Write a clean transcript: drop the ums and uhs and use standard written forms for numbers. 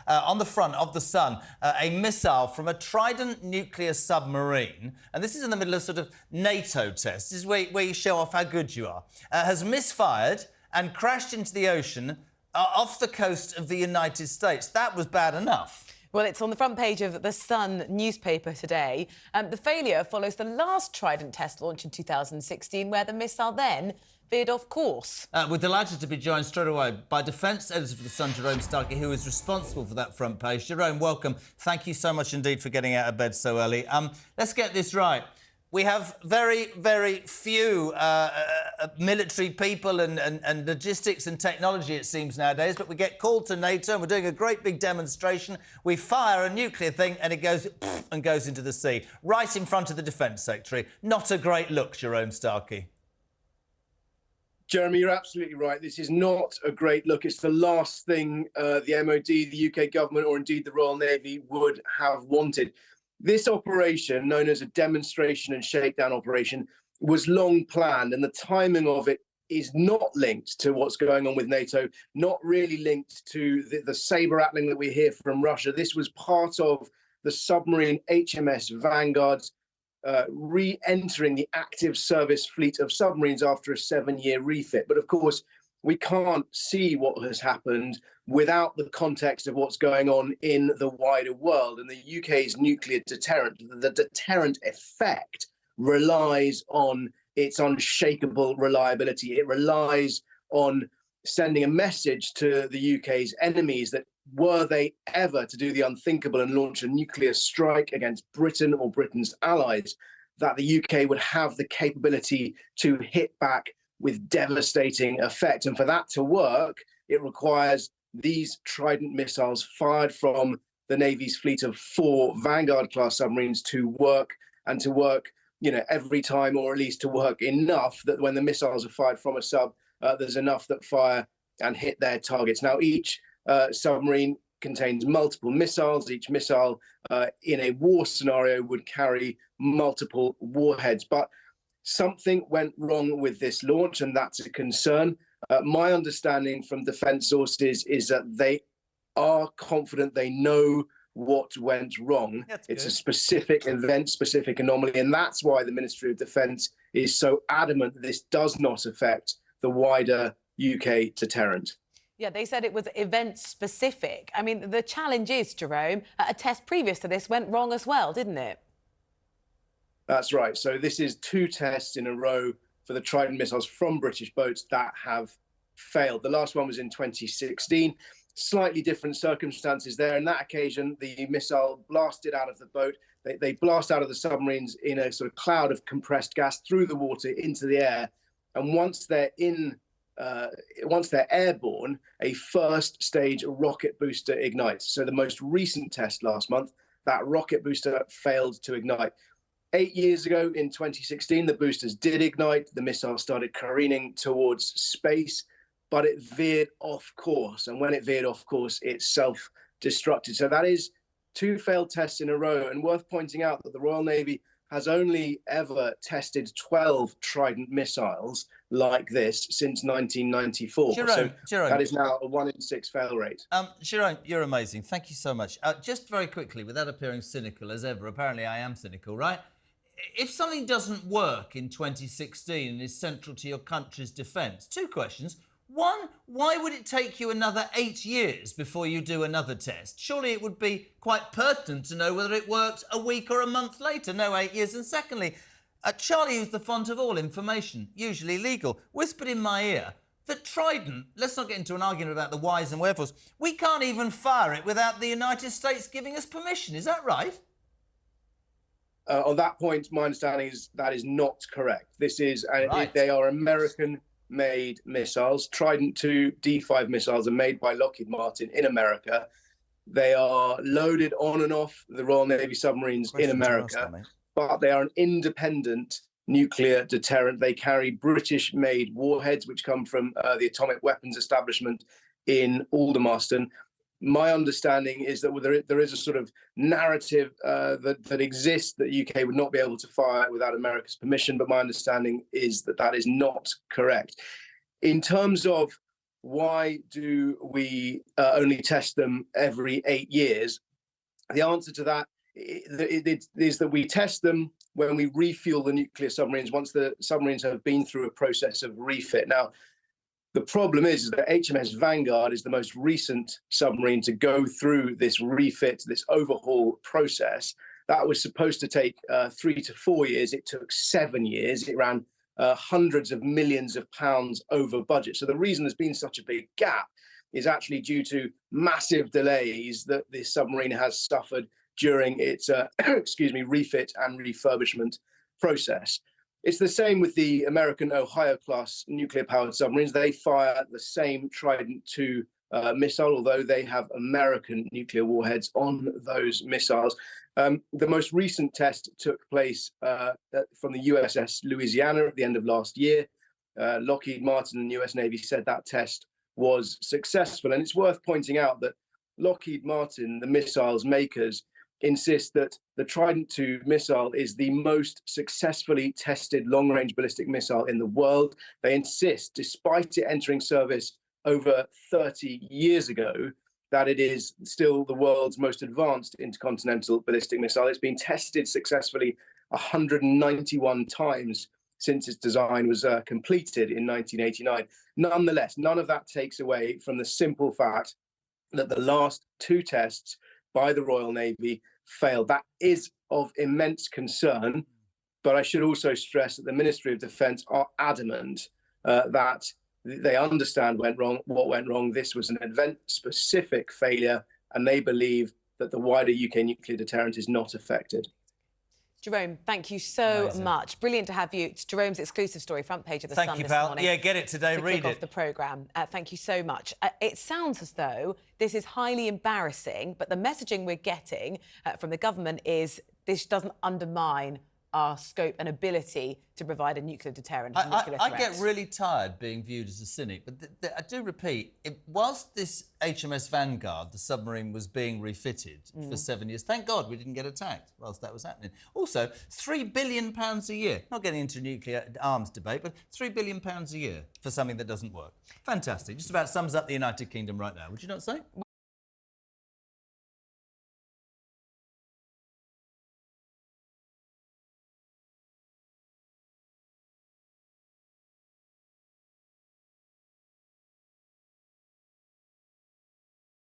On the front of the Sun, a missile from a Trident nuclear submarine, and this is in the middle of sort of NATO tests, this is where you show off how good you are, has misfired and crashed into the ocean off the coast of the United States. That was bad enough. Well, it's on the front page of the Sun newspaper today. The failure follows the last Trident test launch in 2016, where the missile then veered off course. We're delighted to be joined straight away by Defence Editor for the Sun, Jerome Starkey, who is responsible for that front page. Jerome, welcome. Thank you so much indeed for getting out of bed so early. Let's get this right. We have very, very few military people and logistics and technology, it seems, nowadays, but we get called to NATO and we're doing a great big demonstration. We fire a nuclear thing and it goes and goes into the sea, right in front of the Defence Secretary. Not a great look, Jerome Starkey. Jeremy, you're absolutely right. This is not a great look. It's the last thing the MOD, the UK government, or indeed the Royal Navy would have wanted. This operation, known as a demonstration and shakedown operation, was long planned, and the timing of it is not linked to what's going on with NATO, not really linked to the saber-rattling that we hear from Russia. This was part of the submarine HMS Vanguard re-entering the active service fleet of submarines after a 7-year refit. But of course, we can't see what has happened without the context of what's going on in the wider world. And the UK's nuclear deterrent, the deterrent effect, relies on its unshakable reliability. It relies on sending a message to the UK's enemies that were they ever to do the unthinkable and launch a nuclear strike against Britain or Britain's allies, that the UK would have the capability to hit back with devastating effect. And for that to work, it requires these Trident missiles fired from the Navy's fleet of 4 Vanguard-class submarines to work, and to work, every time, or at least to work enough that when the missiles are fired from a sub, there's enough that fire and hit their targets. Now, each submarine contains multiple missiles. Each missile in a war scenario would carry multiple warheads. But something went wrong with this launch, and that's a concern. My understanding from defence sources is that they are confident they know what went wrong. It's a specific event-specific anomaly, and that's why the Ministry of Defence is so adamant that this does not affect the wider UK deterrent. Yeah, they said it was event-specific. I mean, the challenge is, Jerome, a test previous to this went wrong as well, didn't it? That's right. So this is 2 tests in a row for the Trident missiles from British boats that have failed. The last one was in 2016. Slightly different circumstances there. On that occasion, the missile blasted out of the boat. They blast out of the submarines in a sort of cloud of compressed gas through the water into the air. And once they're airborne, a first stage rocket booster ignites. So the most recent test last month, that rocket booster failed to ignite. 8 years ago, in 2016, the boosters did ignite. The missile started careening towards space, but it veered off course. And when it veered off course, it self-destructed. So that is 2 failed tests in a row. And worth pointing out that the Royal Navy has only ever tested 12 Trident missiles like this since 1994. Jerome, that is now a 1 in 6 fail rate. Jerome, you're amazing. Thank you so much. Just very quickly, without appearing cynical as ever, apparently I am cynical, right? If something doesn't work in 2016 and is central to your country's defence, 2 questions. 1, why would it take you another 8 years before you do another test? Surely it would be quite pertinent to know whether it worked a week or a month later, no 8 years. And secondly, Charlie, who's the font of all information, usually legal, whispered in my ear that Trident, let's not get into an argument about the whys and wherefores, we can't even fire it without the United States giving us permission. Is that right? On that point, my understanding is that is not correct. This is, right. They are American-made missiles. Trident II D5 missiles are made by Lockheed Martin in America. They are loaded on and off the Royal Navy submarines in America, but they are an independent nuclear deterrent. They carry British-made warheads, which come from the atomic weapons establishment in Aldermaston. My understanding is that there is a sort of narrative that exists that the UK would not be able to fire without America's permission, but my understanding is that that is not correct. In terms of why do we only test them every 8 years? The answer to that is that we test them when we refuel the nuclear submarines once the submarines have been through a process of refit. Now, the problem is that HMS Vanguard is the most recent submarine to go through this refit, this overhaul process. That was supposed to take 3 to 4 years. It took 7 years. It ran hundreds of millions of pounds over budget. So the reason there's been such a big gap is actually due to massive delays that this submarine has suffered during its refit and refurbishment process. It's the same with the American Ohio-class nuclear-powered submarines. They fire the same Trident II missile, although they have American nuclear warheads on those missiles. The most recent test took place from the USS Louisiana at the end of last year. Lockheed Martin and the US Navy said that test was successful. And it's worth pointing out that Lockheed Martin, the missiles makers, insist that the Trident II missile is the most successfully tested long-range ballistic missile in the world. They insist, despite it entering service over 30 years ago, that it is still the world's most advanced intercontinental ballistic missile. It's been tested successfully 191 times since its design was completed in 1989. Nonetheless, none of that takes away from the simple fact that the last 2 tests by the Royal Navy failed. That is of immense concern, but I should also stress that the Ministry of Defence are adamant that they understand what went wrong. This was an event-specific failure, and they believe that the wider UK nuclear deterrent is not affected. Jerome, thank you so Amazing. much. Brilliant to have you. It's Jerome's exclusive story, front page of The Sun Thank you, this pal. morning. Yeah, get it today, to read kick it. off the programme. Thank you so much. It sounds as though this is highly embarrassing, but the messaging we're getting from the government is this doesn't undermine our scope and ability to provide a nuclear deterrent. I get really tired being viewed as a cynic, but I do repeat, whilst this HMS Vanguard, the submarine, was being refitted for 7 years, thank God we didn't get attacked whilst that was happening. Also, £3 billion a year, not getting into a nuclear arms debate, but £3 billion a year for something that doesn't work. Fantastic. Just about sums up the United Kingdom right now, would you not say?